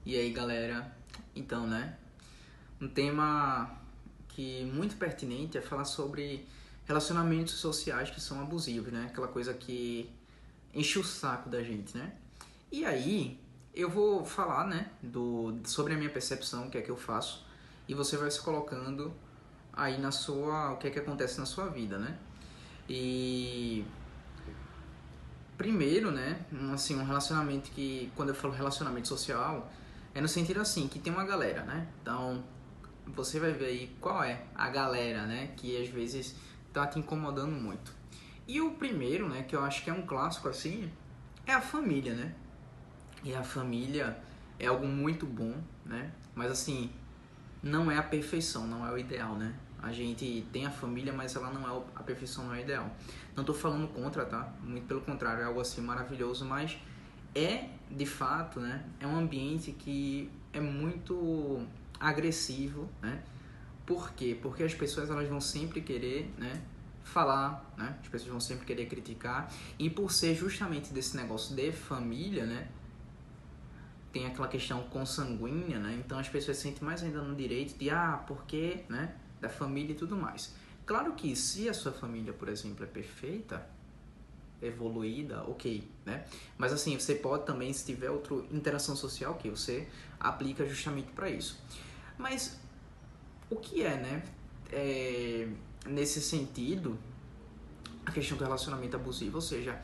E aí, galera? Então, né? Um tema que muito pertinente é falar sobre relacionamentos sociais que são abusivos, né? Aquela coisa que enche o saco da gente, né? E aí, eu vou falar, né, sobre a minha percepção, o que é que eu faço, e você vai se colocando aí o que é que acontece na sua vida, né? E primeiro, né, um relacionamento que, quando eu falo relacionamento social, é no sentido assim, que tem uma galera, né? Então, você vai ver aí qual é a galera, né, que às vezes tá te incomodando muito. E o primeiro, né, que eu acho que é um clássico assim, é a família, né? E a família é algo muito bom, né? Mas assim, não é a perfeição, não é o ideal, né? A gente tem a família, mas ela não é a perfeição, não é o ideal. Não tô falando contra, tá? Muito pelo contrário, é algo assim maravilhoso, mas é de fato, né? É um ambiente que é muito agressivo, né? Por quê? Porque as pessoas elas vão sempre querer, né? Falar, né? As pessoas vão sempre querer criticar e por ser justamente desse negócio de família, né? Tem aquela questão consanguínea, né? Então as pessoas sentem mais ainda no direito de, porque, né? Da família e tudo mais. Claro que se a sua família, por exemplo, é perfeita, evoluída, ok, né? Mas assim, você pode também, se tiver outra interação social, que você aplica justamente para isso. Mas o que é, né? Nesse sentido, a questão do relacionamento abusivo, ou seja,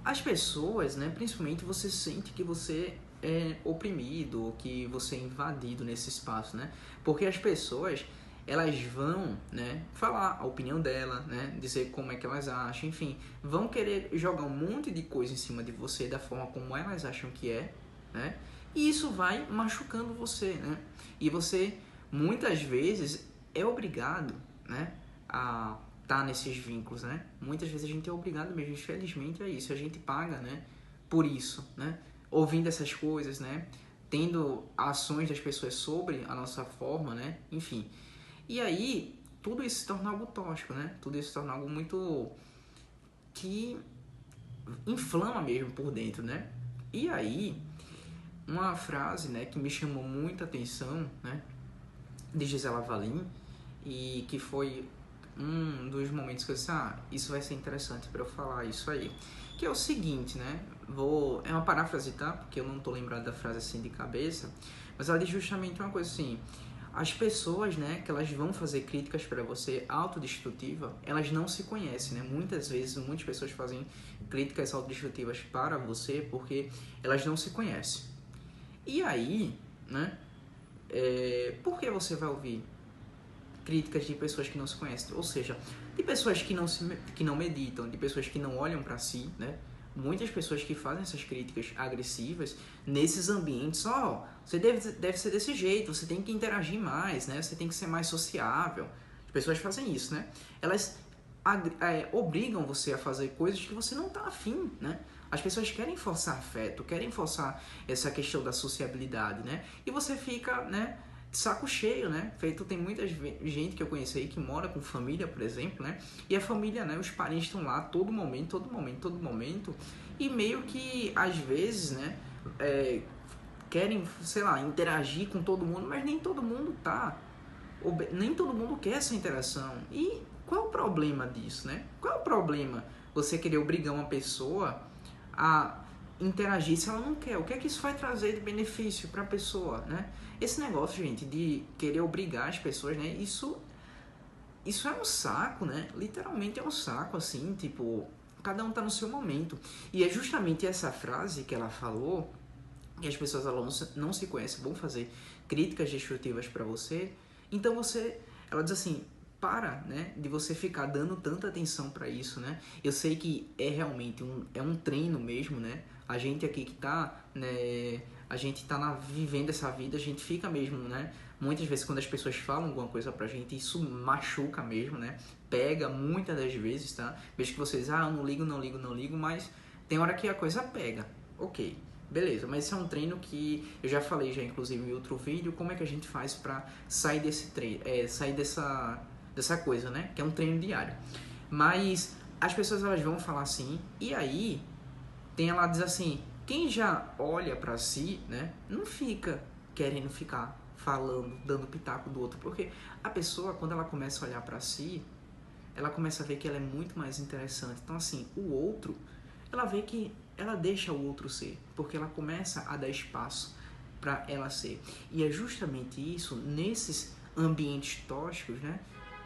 as pessoas, né, principalmente você sente que você é oprimido ou que você é invadido nesse espaço, né? Porque as pessoas, elas vão, né, falar a opinião dela, né, dizer como é que elas acham, enfim, vão querer jogar um monte de coisa em cima de você da forma como elas acham que é, né? E isso vai machucando você, né? E você muitas vezes é obrigado, né, a estar nesses vínculos, né? Muitas vezes a gente é obrigado mesmo, infelizmente é isso, a gente paga, né, por isso, né? Ouvindo essas coisas, né? Tendo ações das pessoas sobre a nossa forma, né? Enfim. E aí, tudo isso se torna algo tóxico, né? Tudo isso se torna algo muito que inflama mesmo por dentro, né? E aí, uma frase, né, que me chamou muita atenção, né, de Gisela Valin, e que foi um dos momentos que eu disse, isso vai ser interessante para eu falar isso aí. Que é o seguinte, né? É uma paráfrase, tá? Porque eu não tô lembrado da frase assim de cabeça, mas ela diz justamente uma coisa assim: as pessoas, né, que elas vão fazer críticas para você autodestrutiva, elas não se conhecem, né? Muitas vezes, muitas pessoas fazem críticas autodestrutivas para você porque elas não se conhecem. E aí, né? Por que você vai ouvir críticas de pessoas que não se conhecem? Ou seja, de pessoas que não meditam, de pessoas que não olham para si, né? Muitas pessoas que fazem essas críticas agressivas nesses ambientes, você deve ser desse jeito, você tem que interagir mais, né? Você tem que ser mais sociável. As pessoas fazem isso, né? Elas obrigam você a fazer coisas que você não tá afim, né? As pessoas querem forçar afeto, querem forçar essa questão da sociabilidade, né? E você fica, né, de saco cheio, né? Feito, tem muita gente que eu conheço aí que mora com família, por exemplo, né? E a família, né, os parentes estão lá todo momento, todo momento, todo momento. E meio que, às vezes, né, querem, sei lá, interagir com todo mundo, mas nem todo mundo tá. Nem todo mundo quer essa interação. E qual é o problema disso, né? Qual é o problema você querer obrigar uma pessoa a interagir se ela não quer? O que é que isso vai trazer de benefício para a pessoa, né? Esse negócio, gente, de querer obrigar as pessoas, né? Isso é um saco, né? Literalmente é um saco, assim, tipo, cada um tá no seu momento. E é justamente essa frase que ela falou, que as pessoas elas não se conhecem, vão fazer críticas destrutivas para você. Então ela diz assim, né, de você ficar dando tanta atenção para isso, né? Eu sei que é realmente um treino mesmo, né? A gente aqui que tá, né, a gente tá vivendo essa vida, a gente fica mesmo, né? Muitas vezes quando as pessoas falam alguma coisa pra gente, isso machuca mesmo, né? Pega muitas das vezes, tá? Vejo que vocês, eu não ligo, não ligo, não ligo, mas tem hora que a coisa pega. Ok, beleza, mas esse é um treino que eu já falei já inclusive em outro vídeo, como é que a gente faz pra sair desse treino, sair dessa coisa, né? Que é um treino diário. Mas as pessoas elas vão falar assim, e aí ela diz assim, quem já olha pra si, né? Não fica querendo ficar falando, dando pitaco do outro, porque a pessoa, quando ela começa a olhar para si, ela começa a ver que ela é muito mais interessante. Então, assim, o outro, ela vê que ela deixa o outro ser, porque ela começa a dar espaço para ela ser. E é justamente isso, nesses ambientes tóxicos, né,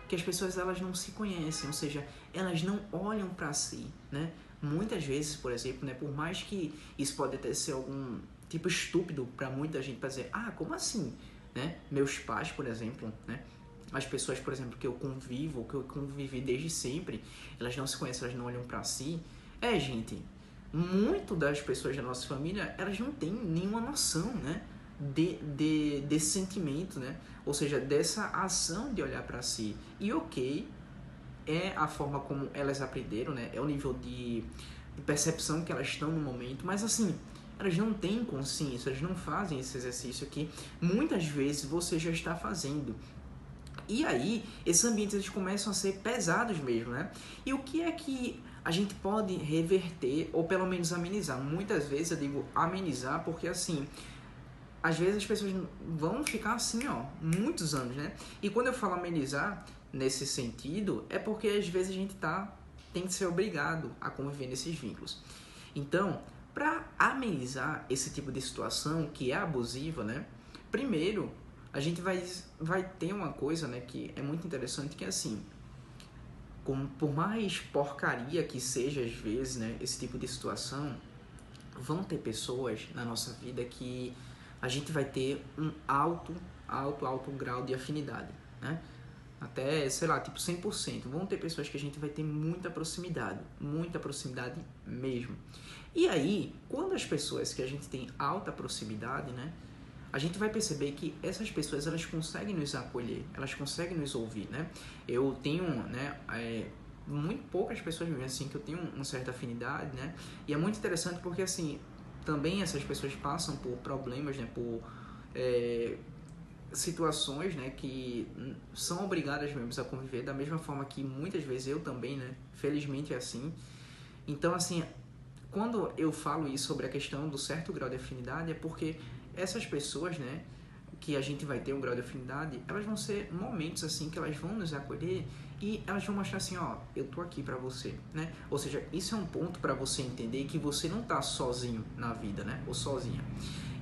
que as pessoas elas não se conhecem, ou seja, elas não olham para si, né? Muitas vezes, por exemplo, né, por mais que isso pode até ser algum tipo estúpido para muita gente, para dizer, ah, como assim, né? Meus pais, por exemplo, né? As pessoas, por exemplo, que eu convivo, que eu convivi desde sempre, elas não se conhecem, elas não olham para si. Gente, muito das pessoas da nossa família, elas não têm nenhuma noção, né? Desse sentimento, né? Ou seja, dessa ação de olhar para si. E ok, é a forma como elas aprenderam, né? É o nível de percepção que elas estão no momento, mas assim, elas não têm consciência, elas não fazem esse exercício que muitas vezes você já está fazendo. E aí, esses ambientes eles começam a ser pesados mesmo, né? E o que é que a gente pode reverter ou pelo menos amenizar? Muitas vezes eu digo amenizar porque assim, às vezes as pessoas vão ficar assim, ó, muitos anos, né? E quando eu falo amenizar nesse sentido, é porque às vezes a gente tem que ser obrigado a conviver nesses vínculos. Então, para amenizar esse tipo de situação que é abusiva, né? Primeiro, a gente vai ter uma coisa, né, que é muito interessante, que é assim, por mais porcaria que seja às vezes, né, esse tipo de situação, vão ter pessoas na nossa vida que a gente vai ter um alto grau de afinidade, né? Até, sei lá, tipo 100%. Vão ter pessoas que a gente vai ter muita proximidade mesmo. E aí, quando as pessoas que a gente tem alta proximidade, né, a gente vai perceber que essas pessoas elas conseguem nos acolher, elas conseguem nos ouvir, né? Eu tenho, né, muito poucas pessoas mesmo assim que eu tenho uma certa afinidade, né? E é muito interessante porque assim também essas pessoas passam por problemas, né? Por situações, né? Que são obrigadas mesmo a conviver da mesma forma que muitas vezes eu também, né? Felizmente é assim. Então assim, quando eu falo isso sobre a questão do certo grau de afinidade é porque essas pessoas, né, que a gente vai ter um grau de afinidade, elas vão ser momentos assim que elas vão nos acolher e elas vão mostrar assim, ó, eu tô aqui pra você, né? Ou seja, isso é um ponto pra você entender que você não tá sozinho na vida, né? Ou sozinha.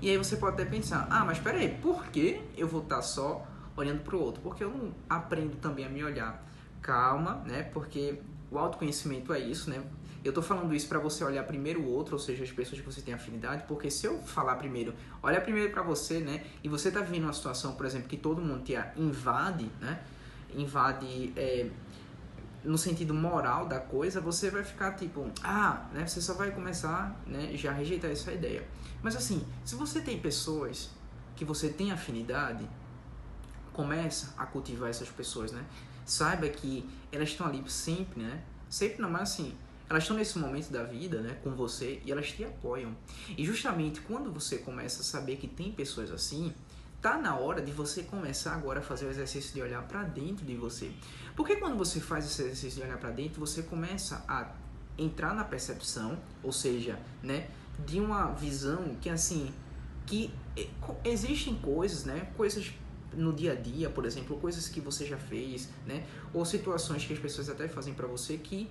E aí você pode até pensar, ah, mas peraí, por que eu vou estar só olhando pro outro? Porque eu não aprendo também a me olhar. Calma, né? Porque o autoconhecimento é isso, né? Eu tô falando isso para você olhar primeiro o outro, ou seja, as pessoas que você tem afinidade, porque se eu falar primeiro, olha primeiro para você, né? E você tá vivendo uma situação, por exemplo, que todo mundo te invade, né? Invade no sentido moral da coisa, você vai ficar tipo, né? Você só vai começar, né? Já a rejeitar essa ideia. Mas assim, se você tem pessoas que você tem afinidade, começa a cultivar essas pessoas, né? Saiba que elas estão ali sempre, né? Sempre não, mas assim, elas estão nesse momento da vida, né, com você e elas te apoiam. E justamente quando você começa a saber que tem pessoas assim, tá na hora de você começar agora a fazer o exercício de olhar para dentro de você. Porque quando você faz esse exercício de olhar para dentro, você começa a entrar na percepção, ou seja, né, de uma visão que assim, que existem coisas, né, coisas no dia a dia, por exemplo, coisas que você já fez, né, ou situações que as pessoas até fazem para você que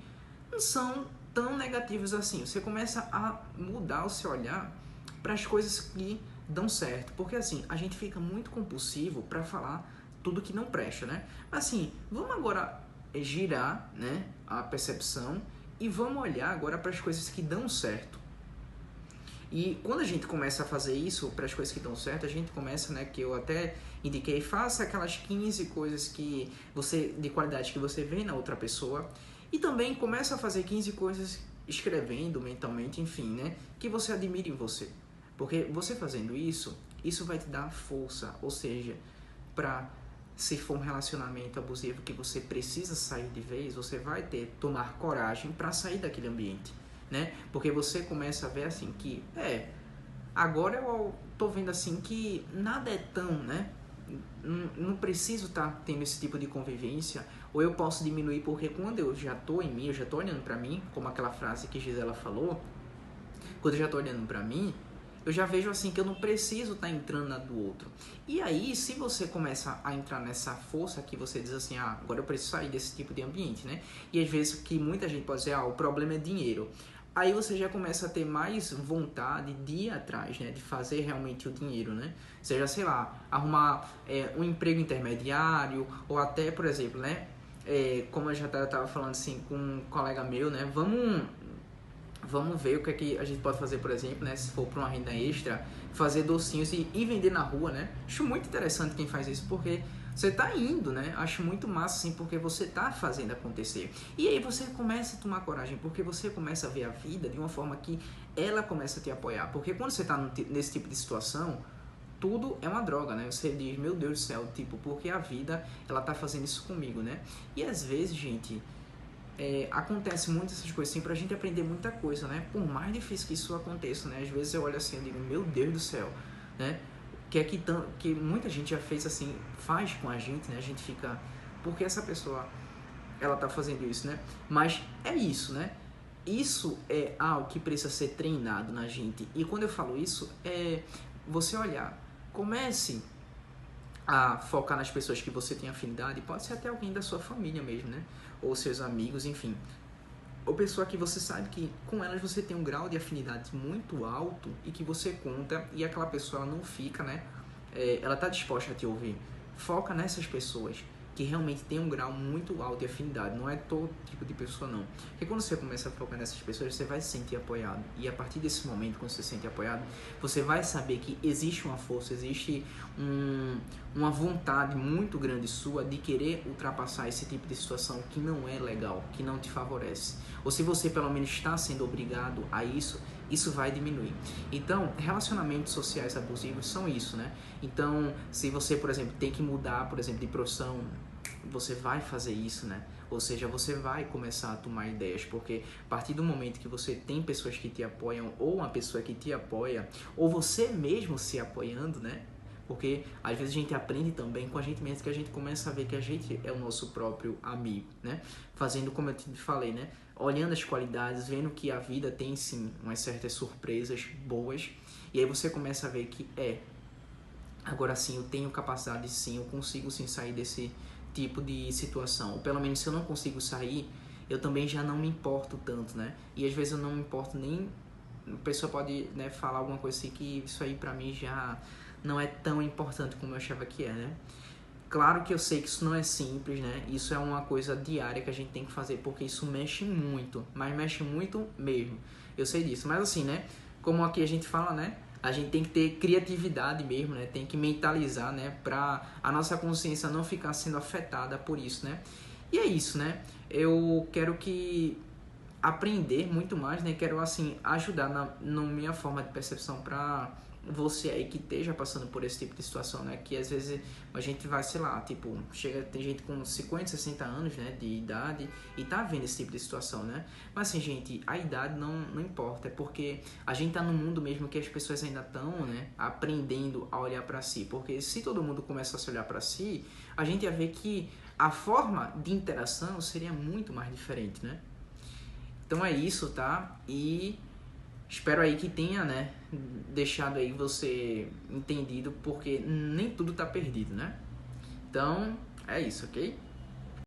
não são tão negativos assim. Você começa a mudar o seu olhar para as coisas que dão certo. Porque assim, a gente fica muito compulsivo para falar tudo que não presta, né? Mas assim, vamos agora girar, né, a percepção e vamos olhar agora para as coisas que dão certo. E quando a gente começa a fazer isso para as coisas que dão certo, a gente começa, né, que eu até indiquei, faça aquelas 15 coisas que você de qualidade que você vê na outra pessoa. E também começa a fazer 15 coisas escrevendo mentalmente, enfim, né? Que você admira em você. Porque você fazendo isso, isso vai te dar força. Ou seja, se for um relacionamento abusivo que você precisa sair de vez, você vai tomar coragem para sair daquele ambiente, né? Porque você começa a ver assim que, agora eu tô vendo assim que nada é tão, né? Não preciso estar tendo esse tipo de convivência, ou eu posso diminuir, porque quando eu já tô em mim, eu já tô olhando pra mim, como aquela frase que Gisela falou, quando eu já tô olhando pra mim, eu já vejo assim que eu não preciso estar entrando na do outro. E aí, se você começa a entrar nessa força que você diz assim, ah, agora eu preciso sair desse tipo de ambiente, né? E às vezes que muita gente pode dizer, ah, o problema é dinheiro. Aí você já começa a ter mais vontade de ir atrás, né? De fazer realmente o dinheiro, né? Seja, sei lá, arrumar um emprego intermediário, ou até, por exemplo, né? Como eu já estava falando assim com um colega meu, né? Vamos ver o que é que a gente pode fazer, por exemplo, né? Se for para uma renda extra, fazer docinhos e vender na rua, né? Acho muito interessante quem faz isso, porque você tá indo, né? Acho muito massa, assim, porque você tá fazendo acontecer. E aí você começa a tomar coragem, porque você começa a ver a vida de uma forma que ela começa a te apoiar. Porque quando você tá nesse tipo de situação, tudo é uma droga, né? Você diz, meu Deus do céu, tipo, porque a vida, ela tá fazendo isso comigo, né? E às vezes, gente, acontece muito essas coisas assim pra gente aprender muita coisa, né? Por mais difícil que isso aconteça, né? Às vezes eu olho assim e digo, meu Deus do céu, né? Que muita gente já fez assim, faz com a gente, né? A gente fica, por que essa pessoa, ela tá fazendo isso, né? Mas é isso, né? Isso é algo que precisa ser treinado na gente. E quando eu falo isso, você olhar, comece a focar nas pessoas que você tem afinidade, pode ser até alguém da sua família mesmo, né? Ou seus amigos, enfim. Ou pessoa que você sabe que com elas você tem um grau de afinidade muito alto e que você conta e aquela pessoa não fica, né? Ela tá disposta a te ouvir. Foca nessas pessoas que realmente tem um grau muito alto de afinidade. Não é todo tipo de pessoa, não. Porque quando você começa a focar nessas pessoas, você vai se sentir apoiado. E a partir desse momento, quando você se sente apoiado, você vai saber que existe uma força, existe uma vontade muito grande sua de querer ultrapassar esse tipo de situação que não é legal, que não te favorece. Ou se você pelo menos está sendo obrigado a isso, isso vai diminuir. Então, relacionamentos sociais abusivos são isso, né? Então, se você, por exemplo, tem que mudar, por exemplo, de profissão, você vai fazer isso, né? Ou seja, você vai começar a tomar ideias, porque a partir do momento que você tem pessoas que te apoiam, ou uma pessoa que te apoia, ou você mesmo se apoiando, né? Porque às vezes a gente aprende também com a gente mesmo, que a gente começa a ver que a gente é o nosso próprio amigo, né? Fazendo como eu te falei, né? Olhando as qualidades, vendo que a vida tem sim umas certas surpresas boas, e aí você começa a ver que agora sim eu tenho capacidade, sim, eu consigo sim sair desse tipo de situação, ou pelo menos se eu não consigo sair, eu também já não me importo tanto, né? E às vezes eu não me importo nem, a pessoa pode, né, falar alguma coisa assim que isso aí pra mim já não é tão importante como eu achava que é, né? Claro que eu sei que isso não é simples, né? Isso é uma coisa diária que a gente tem que fazer, porque isso mexe muito, mas mexe muito mesmo. Eu sei disso, mas assim, né? Como aqui a gente fala, né? A gente tem que ter criatividade mesmo, né? Tem que mentalizar, né? Pra a nossa consciência não ficar sendo afetada por isso, né? E é isso, né? Eu quero que aprender muito mais, né? Quero, assim, ajudar na minha forma de percepção pra você aí que esteja passando por esse tipo de situação, né? Que às vezes a gente vai, sei lá, tipo, tem gente com 50, 60 anos, né, de idade e tá vendo esse tipo de situação, né? Mas assim, gente, a idade não importa, é porque a gente tá num mundo mesmo que as pessoas ainda estão, né, aprendendo a olhar pra si, porque se todo mundo começa a se olhar pra si, a gente ia ver que a forma de interação seria muito mais diferente, né? Então é isso, tá? E espero aí que tenha, né, deixado aí você entendido, porque nem tudo tá perdido, né? Então, é isso, ok?